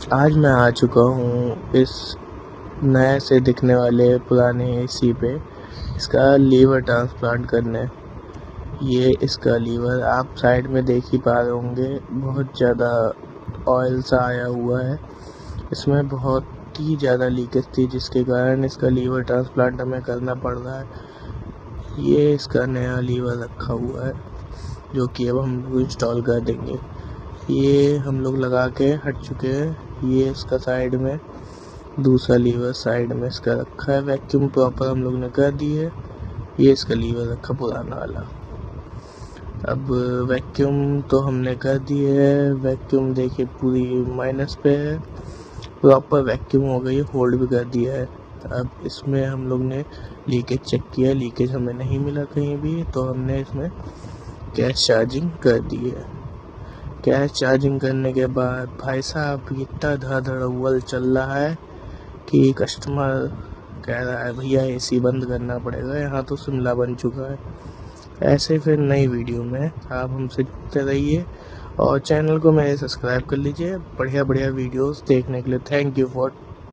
आज मैं आ चुका हूँ इस नए से दिखने वाले पुराने एसी पे इसका लीवर ट्रांसप्लांट करने। ये इसका लीवर आप साइड में देख ही पा रहे होंगे, बहुत ज़्यादा ऑयल सा आया हुआ है। इसमें बहुत ही ज़्यादा लीकेज थी जिसके कारण इसका लीवर ट्रांसप्लांट हमें करना पड़ रहा है। ये इसका नया लीवर रखा हुआ है जो कि अब हम लोग इंस्टॉल कर देंगे। ये हम लोग लगा के हट चुके हैं। ये इसका साइड में दूसरा लीवर साइड में इसका रखा है। वैक्यूम प्रॉपर हम लोग ने कर दी है। ये इसका लीवर रखा पुराना वाला। अब वैक्यूम तो हमने कर दी है। वैक्यूम देखिए पूरी माइनस पे है, प्रॉपर वैक्यूम हो गई है, होल्ड भी कर दिया है। अब इसमें हम लोग ने लीकेज चेक किया, लीकेज हमें नहीं मिला कहीं भी, तो हमने इसमें गैस चार्जिंग कर दी है। गैस चार्जिंग करने के बाद भाई साहब इतना धड़ाधड़ उबल चल रहा है कि कस्टमर कह रहा है भैया एसी बंद करना पड़ेगा, यहाँ तो शिमला बन चुका है। ऐसे फिर नई वीडियो में आप हमसे जुड़ते रहिए और चैनल को मेरे सब्सक्राइब कर लीजिए बढ़िया बढ़िया वीडियोस देखने के लिए। Thank you for